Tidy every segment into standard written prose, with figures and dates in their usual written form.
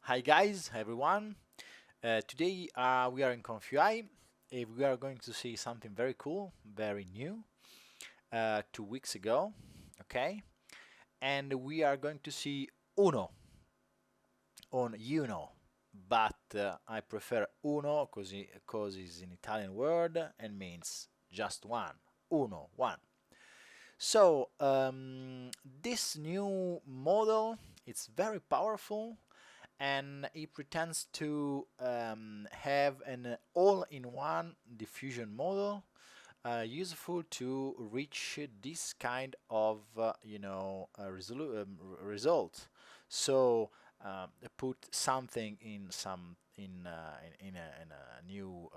Hi guys, everyone. Today we are in ComfyUi. We are going to see something very cool, very new. 2 weeks ago, okay, and we are going to see uno on Uno, but I prefer uno because it's an Italian word and means just one. Uno, one. So this new model, it's very powerful and it pretends to have an all-in-one diffusion model useful to reach this kind of result. So put something in a new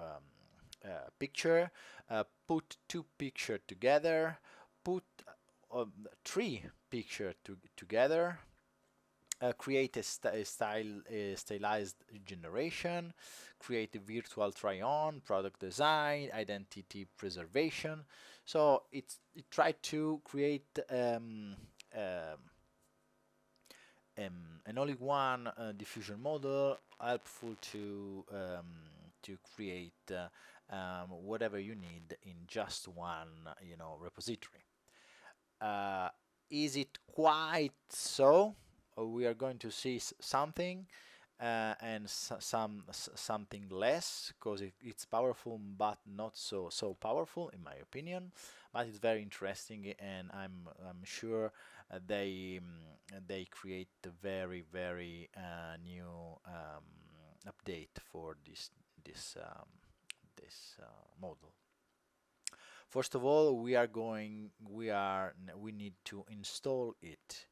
picture, put two pictures together, put three pictures together, create a stylized generation, create a virtual try-on, product design, identity preservation. So it tried to create an all-in-one diffusion model helpful to create whatever you need in just one repository. Uh, is it quite so? We are going to see something and something less because it's powerful but not so powerful in my opinion, but it's very interesting and I'm sure they create a very new update for this model. First of all, we need to install it.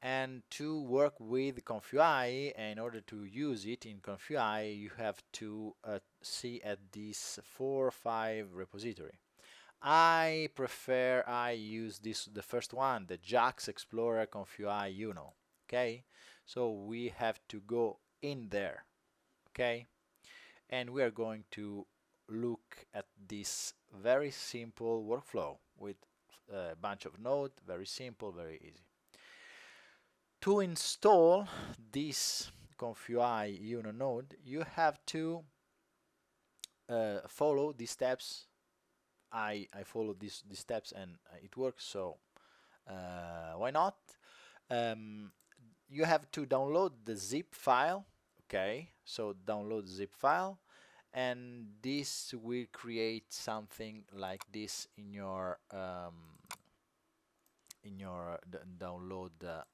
And to work with ComfyUi, in order to use it in ComfyUi, you have to see at this 4 or 5 repository. I use the first one, the JAX Explorer ComfyUi Uno. Okay, so we have to go in there. Okay, and we are going to look at this very simple workflow with a bunch of nodes, very simple, very easy. To install this ComfyUi Uno node, you have to follow these steps. I follow these steps and it works, so why not? Um, you have to download the zip file. Okay, so download zip file, and this will create something like this in your download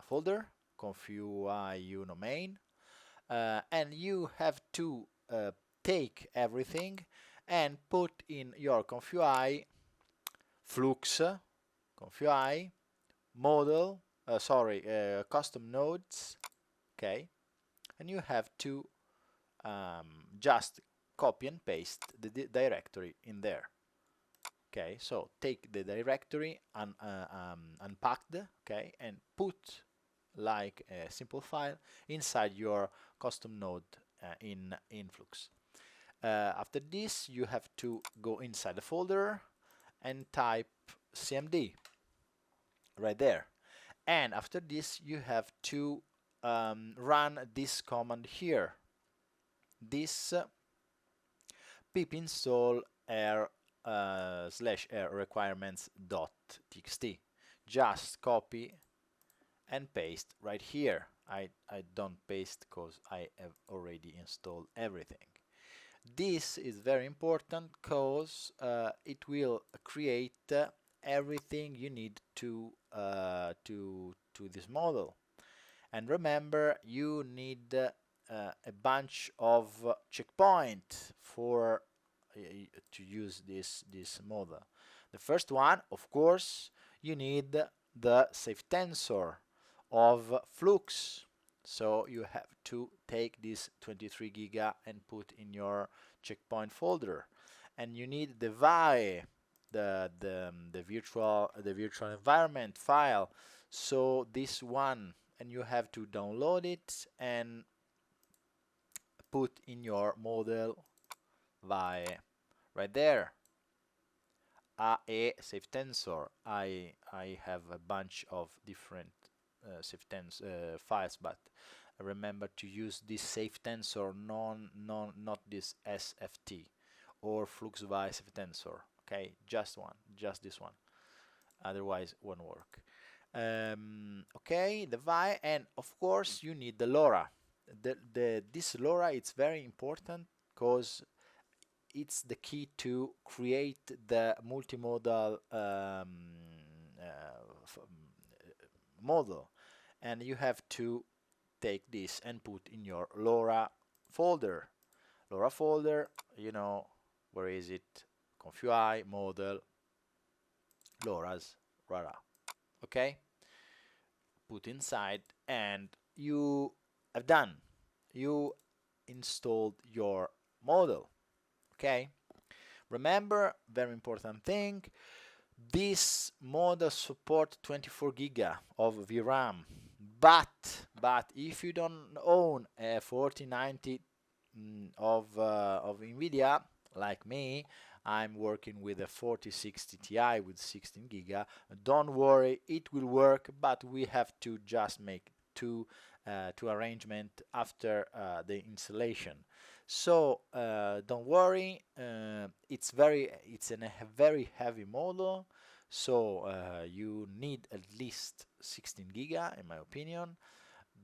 folder, ComfyUi Uno main, and you have to take everything and put in your ComfyUi Flux, ComfyUi model, custom nodes, okay, and you have to just copy and paste the directory in there. Okay, so take the directory unpacked, okay, and put like a simple file inside your custom node in Flux. After this, you have to go inside the folder and type cmd right there. And after this, you have to run this command here. This pip install r /r requirements.txt. Just copy and paste right here. I don't paste because I have already installed everything. This is very important because it will create everything you need to this model. And remember, you need a bunch of checkpoints for to use this model. The first one, of course, you need the safe tensor of Flux. So you have to take this 23 giga and put in your checkpoint folder. And you need the VAE, the virtual environment file. So this one, and you have to download it and put in your model VAE right there. AE safe tensor. I have a bunch of different files, but remember to use this safe tensor, not this SFT or FluxVi safe tensor. Okay, just this one. Otherwise, won't work. Okay, the vi, and of course you need the LoRa. This LoRa, it's very important because it's the key to create the multimodal model, and you have to take this and put in your LoRa folder. LoRa folder, you know, where is it? ComfyUi, model, LoRa's, RARA. Okay? Put inside, and you have done. You installed your model. Okay? Remember, very important thing, this model support 24 giga of VRAM, but if you don't own a 4090 of NVIDIA, like me, I'm working with a 4060 Ti with 16 giga. Don't worry, it will work, but we have to just make two arrangement after the installation. So don't worry, it's a very heavy model, so you need at least 16 giga, in my opinion.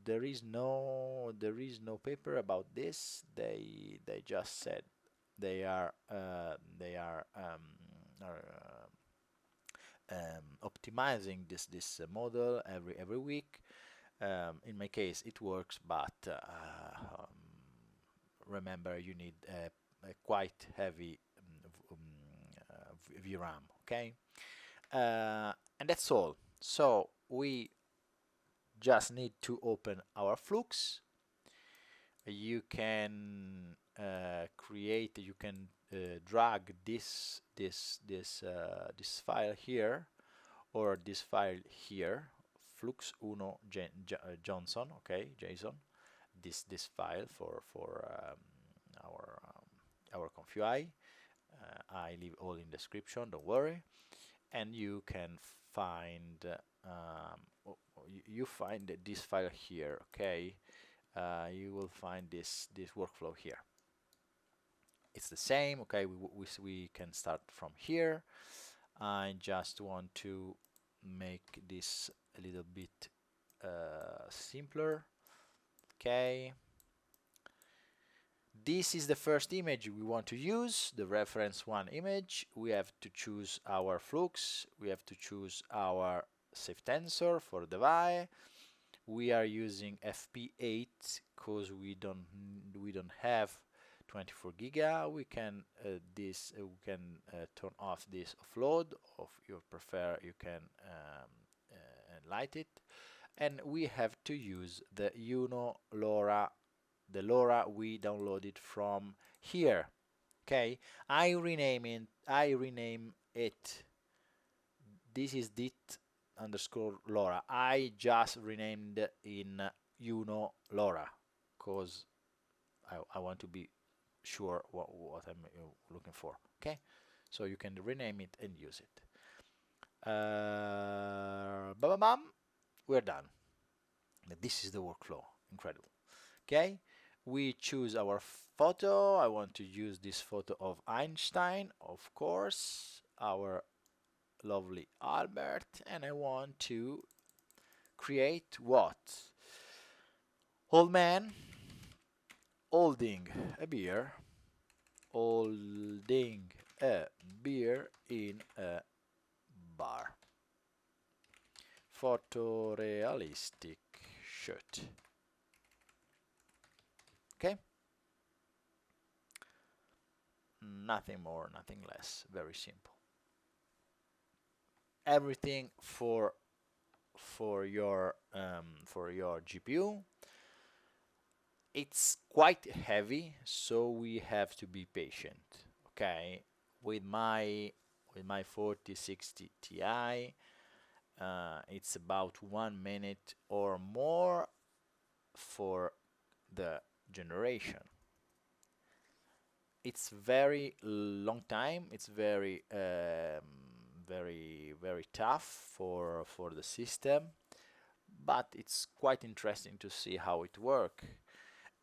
There is no paper about this. They just said they are optimizing this model every week. In my case, it works, but remember you need a quite heavy VRAM. Okay, and that's all. So we just need to open our Flux. You can create. You can drag this file here or this file here. Flux uno Johnson. Okay, JSON. This file for our ComfyUi. I leave all in description. Don't worry. And you can find you find this file here. Okay, you will find this workflow here. It's the same. Okay, we can start from here. I just want to make this a little bit simpler. Okay, this is the first image we want to use, the reference one image. We have to choose our Flux, we have to choose our safe tensor for the vi. We are using FP8 because we don't have 24 giga. We can turn off this offload. If you prefer, you can light it. And we have to use the LoRa, the LoRa we downloaded from here. Okay, I rename it. This is dit underscore LoRa. I just renamed in LoRa because I want to be sure what I'm looking for. Okay, so you can rename it and use it. We're done. This is the workflow. Incredible. Okay, we choose our photo. I want to use this photo of Einstein, of course, our lovely Albert, and I want to create what? Old man holding a beer, in a bar. Photorealistic shirt. Okay, nothing more, nothing less, very simple. Everything for your GPU. It's quite heavy, so we have to be patient. Okay, with my 4060 Ti, it's about 1 minute or more for the generation. It's very long time. It's very very tough for the system, but it's quite interesting to see how it works.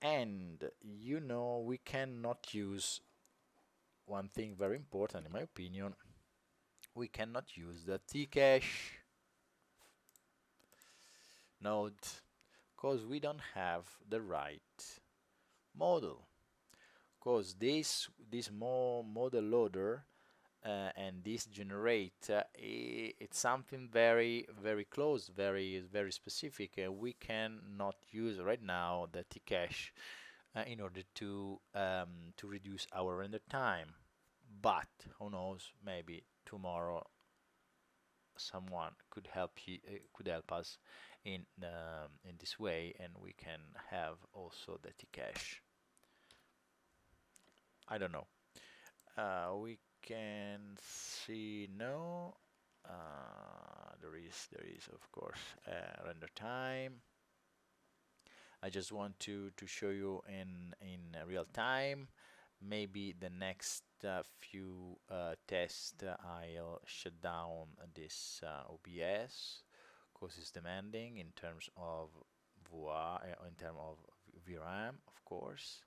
And you know, we cannot use one thing very important in my opinion. We cannot use the Tcache node because we don't have the right model. Because this model loader and this generate it's something very close, very specific. We cannot use right now the Tcache in order to reduce our render time. But who knows? Maybe tomorrow someone could help us in this way, and we can have also the Tcache. I don't know. We can see no. There is of course render time. I just want to show you in real time. Maybe the next few tests I'll shut down this OBS because it's demanding in terms of in terms of VRAM, of course.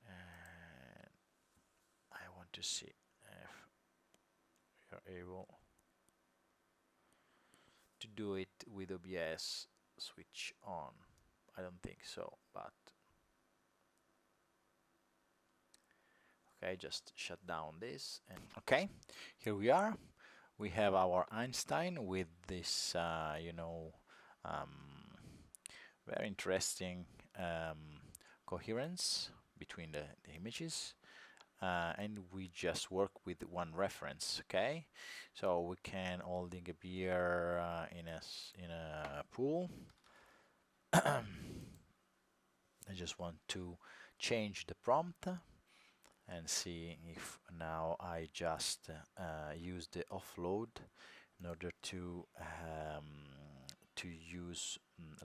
And I want to see if you're able to do it with OBS switch on. I don't think so, but okay, just shut down this and okay, here we are. We have our Einstein with this, very interesting coherence between the images. And we just work with one reference, okay? So we can holding a beer in a pool. I just want to change the prompt and see if now I just use the offload in order to use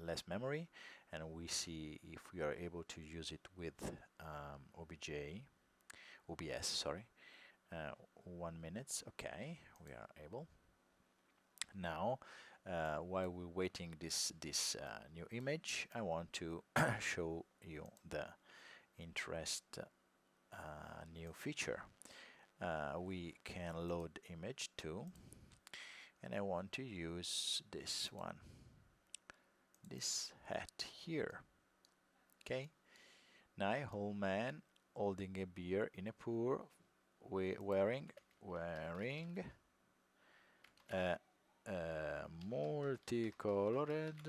less memory, and we see if we are able to use it with OBS, sorry. 1 minute, okay, we are able. Now, while we're waiting this new image, I want to show you the interest new feature. We can load image too, and I want to use this one, this hat here. Okay, now old man holding a beer in a pool, wearing a multicolored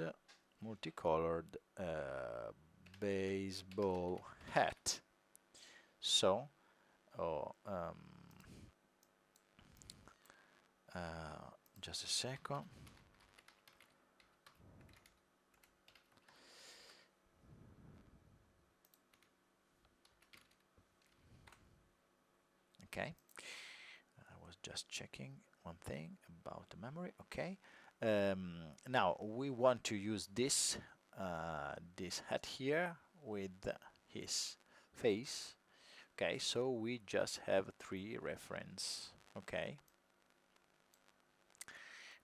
baseball hat. So, just a second. Okay, I was just checking one thing about the memory. Okay, now we want to use this this hat here with his face. Okay, so we just have 3 reference. Okay,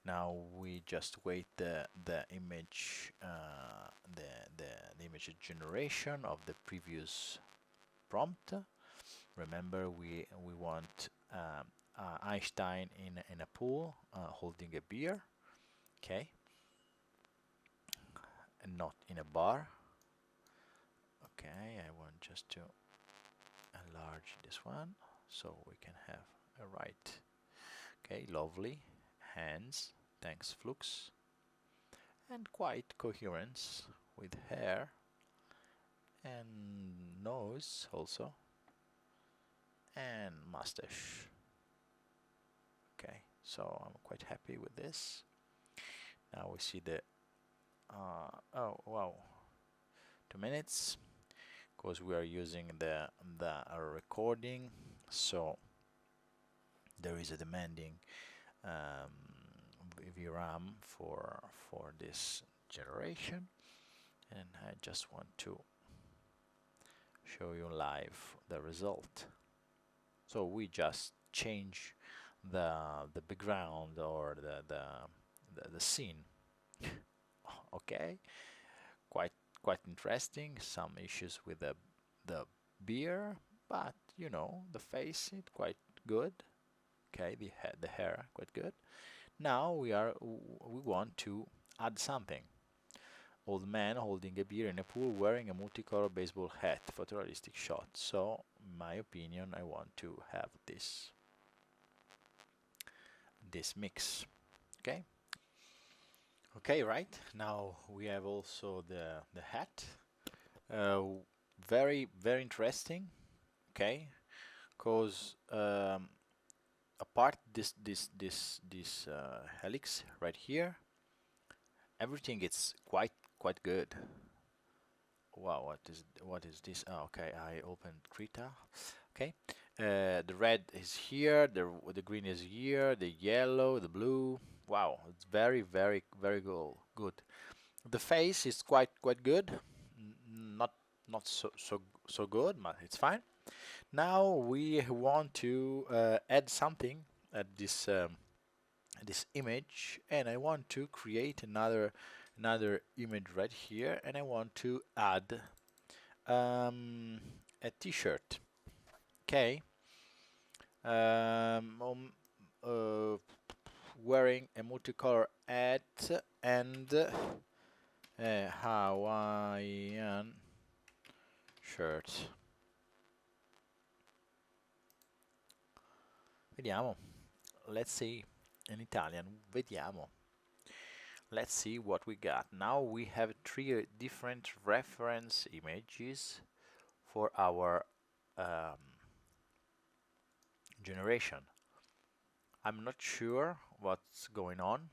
now we just wait the image the image generation of the previous prompt. Remember, we want Einstein in a pool holding a beer, okay, and not in a bar. Okay, I want just to enlarge this one so we can have a right. Okay, lovely hands, thanks Flux, and quite coherence with hair and nose also, and mustache. Okay, so I'm quite happy with this. Now we see the oh wow, 2 minutes, because we are using the recording, so there is a demanding VRAM for this generation, and I just want to show you live the result. So we just change the background or the scene. Okay, quite quite interesting. Some issues with the beer, but you know, the face is quite good. Okay, the hair quite good. Now we want to add something. Old man holding a beer in a pool wearing a multicolor baseball hat, photorealistic shot. So, in my opinion, I want to have this mix. Okay. Okay, right. Now we have also the hat. Very interesting. Okay, because apart this helix right here, everything is quite good. Wow, what is this? Oh, okay, I opened Krita. Okay, the red is here, the green is here, the yellow, the blue. Wow, it's very good. The face is quite good. Not so good, but it's fine. Now we want to add something at this image, and I want to create another image right here, and I want to add a t-shirt. Okay, uh, wearing a multicolor hat and Hawaiian shirt. Vediamo. Let's see. In Italian, vediamo. Let's see what we got. Now we have three different reference images for our generation. I'm not sure what's going on,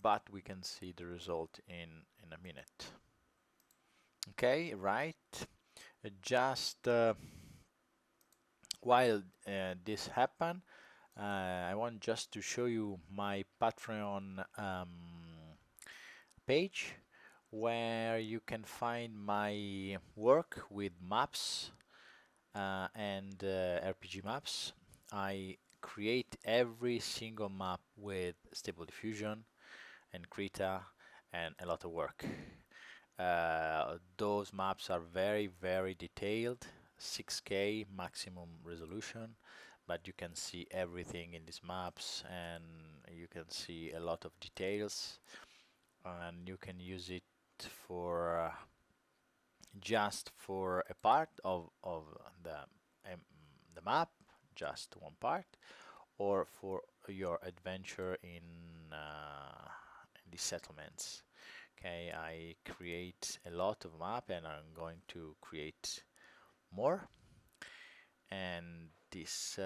but we can see the result in a minute. Okay, right. Just while this happened, I want just to show you my Patreon page where you can find my work with maps and RPG maps. I create every single map with Stable Diffusion and Krita and a lot of work. Those maps are very detailed, 6K maximum resolution, but you can see everything in these maps and you can see a lot of details, and you can use it for just for a part of the map, just one part, or for your adventure in the settlements. Okay, I create a lot of map and I'm going to create more, and this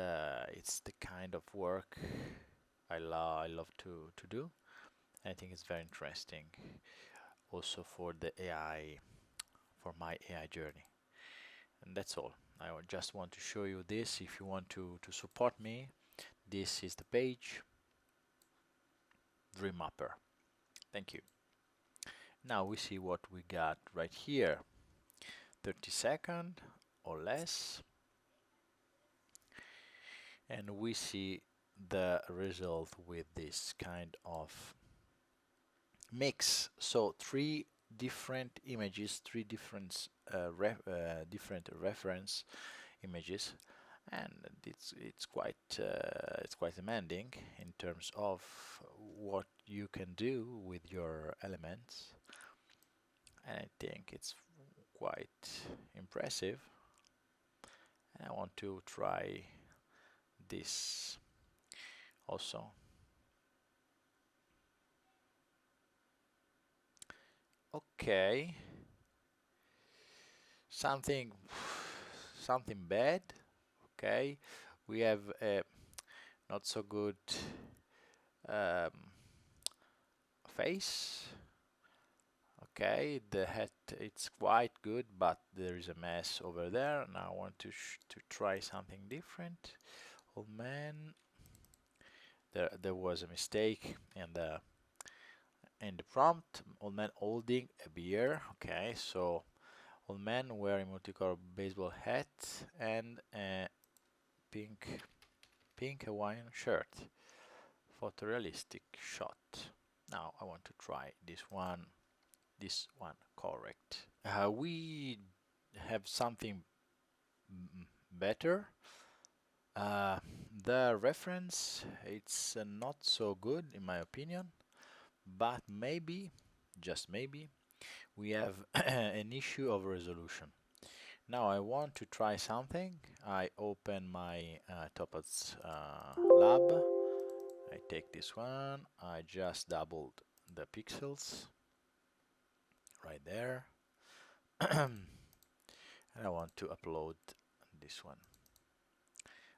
it's the kind of work I love to do. I think it's very interesting also for the AI, for my AI journey. And that's all. I just want to show you this. If you want to support me, this is the page, Dream Mapper. Thank you. Now we see what we got right here. 30 seconds or less. And we see the result with this kind of mix. So three different images, three different different reference images, and it's quite demanding in terms of what you can do with your elements, and I think it's quite impressive. And I want to try this also. Okay, something bad. Okay, we have a not so good um, face. Okay, the hat it's quite good, but there is a mess over there. Now I want to try something different. Oh man, there was a mistake in the prompt. Old man holding a beer. Okay, so old man wearing multicolor baseball hat and a pink Hawaiian shirt. Photorealistic shot. Now I want to try this one correct. We have something better. Uh, the reference, it's not so good in my opinion, but maybe, just maybe, we have an issue of resolution. Now I want to try something. I open my Topaz lab. I take this one. I just doubled the pixels right there. And I want to upload this one.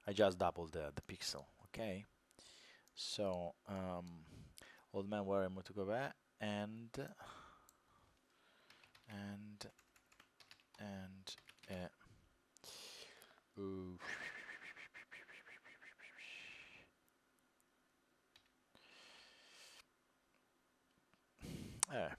I just doubled the pixel. Okay. So, old man, where am I to go back? And and and ooh. Uh,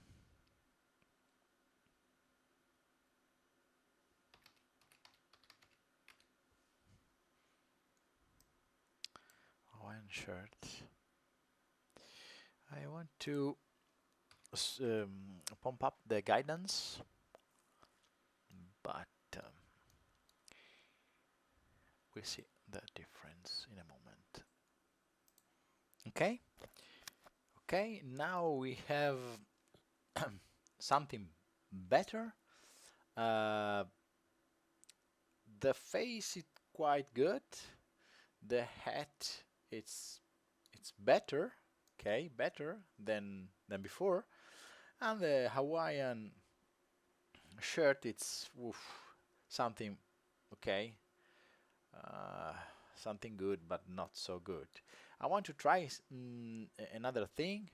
Hawaiian shirt. I want to pump up the guidance, but we'll see the difference in a moment. Okay, okay. Now we have something better. Uh, the face is quite good. The hat, it's better. Okay, better than before. And the Hawaiian shirt, it's something okay, uh, something good, but not so good. I want to try another thing.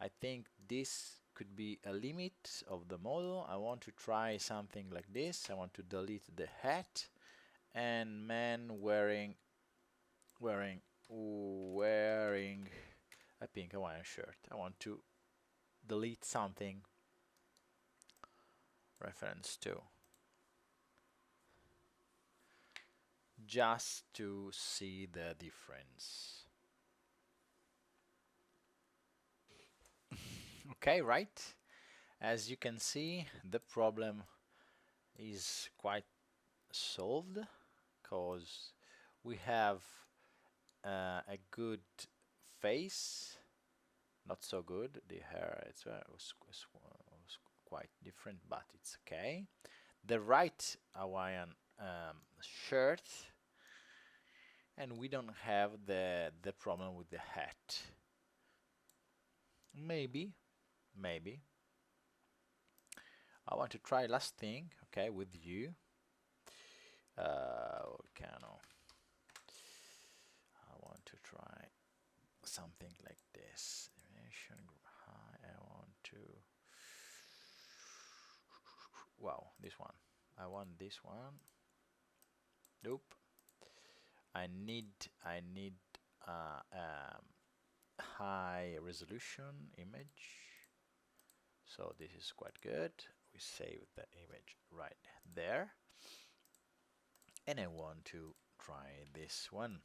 I think this could be a limit of the model. I want to try something like this. I want to delete the hat and man wearing a pink Hawaiian shirt. I want to delete something reference to, just to see the difference. Okay, right? As you can see, the problem is quite solved, because we have a good face, not so good. The hair was quite different, but it's okay. The right Hawaiian shirt, and we don't have the problem with the hat. Maybe I want to try last thing, okay, with you. Volcano. I want to try something like this. I want to. Wow, this one. I want this one. Nope. I need high resolution image. So this is quite good. We save the image right there. And I want to try this one.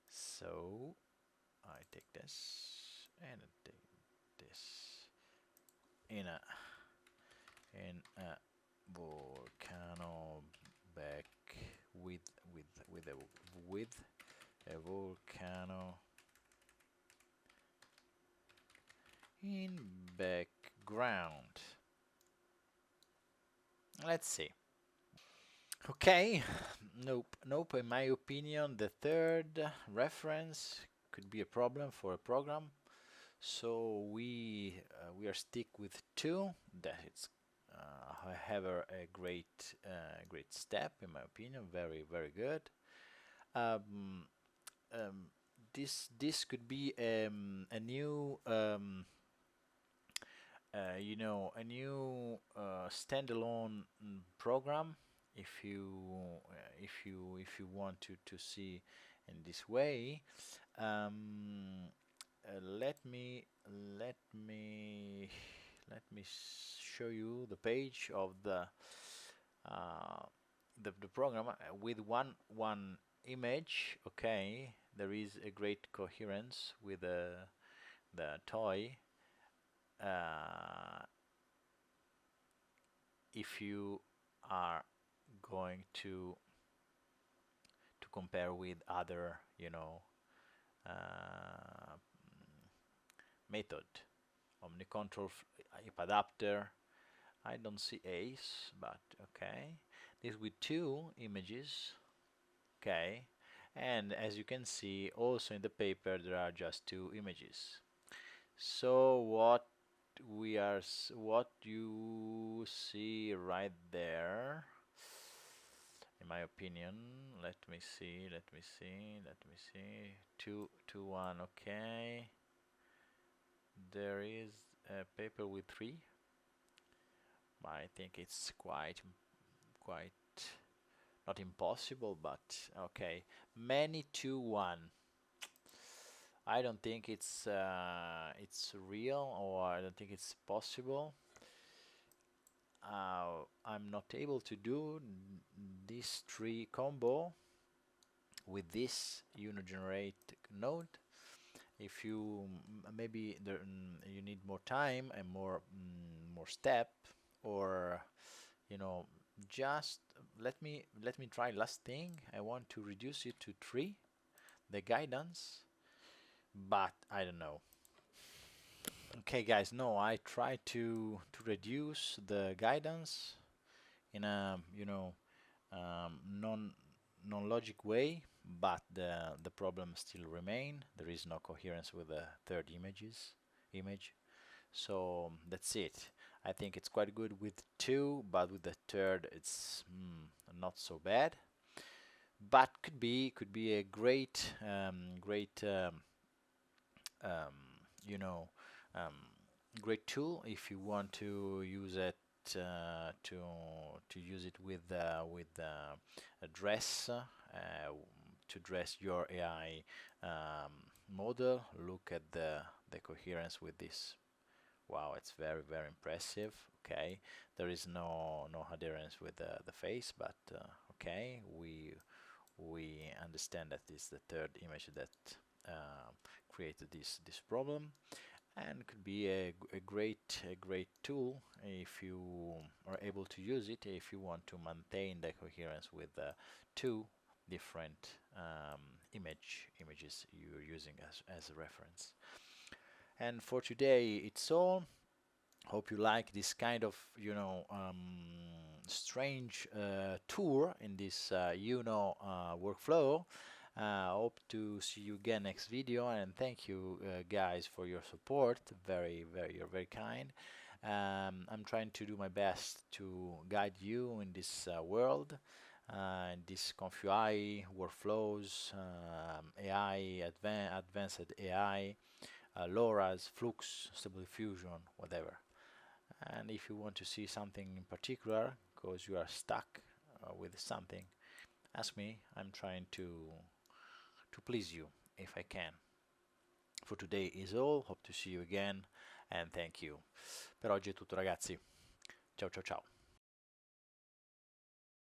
So I take this and I take this in a volcano back with a volcano in background. Let's see. Okay, nope. In my opinion, the third reference could be a problem for a program. So we are stick with two. That it's however a great step in my opinion. Very good. This could be a new a new standalone program if you want to see in this way. Let me show you the page of uh, the program with one image. Okay, there is a great coherence with the toy, if you are going to compare with other, method, omnicontrol if adapter. I don't see ace, but okay. This with two images, okay. And as you can see, also in the paper there are just two images. So what you see right there, in my opinion, let me see, 2, 2, 1, okay. There is a paper with three. I think it's quite not impossible, but okay. Many 2, 1. I don't think it's real, or I don't think it's possible. I'm not able to do this tree combo with this generate node. If you maybe you need more time and more step, or just let me try last thing. I want to reduce it to 3, the guidance, but I don't know. Okay guys, no, I try to reduce the guidance in a non-logic way, but the problem still remain. There is no coherence with the third image. So that's it. I think it's quite good with 2, but with the third it's not so bad. But could be a great great tool if you want to use it to use it with a dress to dress your AI model. Look at the coherence with this. Wow, it's very impressive. Okay, there is no adherence with the face, but okay, we understand that this is the third image that created this problem, and could be a great tool if you are able to use it, if you want to maintain the coherence with the two different images you're using as a reference. And for today it's all. Hope you like this kind of strange tour in this workflow. Hope to see you again next video, and thank you guys for your support. You're very kind. I'm trying to do my best to guide you in this world, in this ComfyUi workflows, AI, advanced AI, LoRa's, Flux, Stable Diffusion, whatever. And if you want to see something in particular, because you are stuck with something, ask me. I'm trying to please you if I can. For today is all. Hope to see you again, and thank you. Per oggi è tutto ragazzi. Ciao ciao ciao.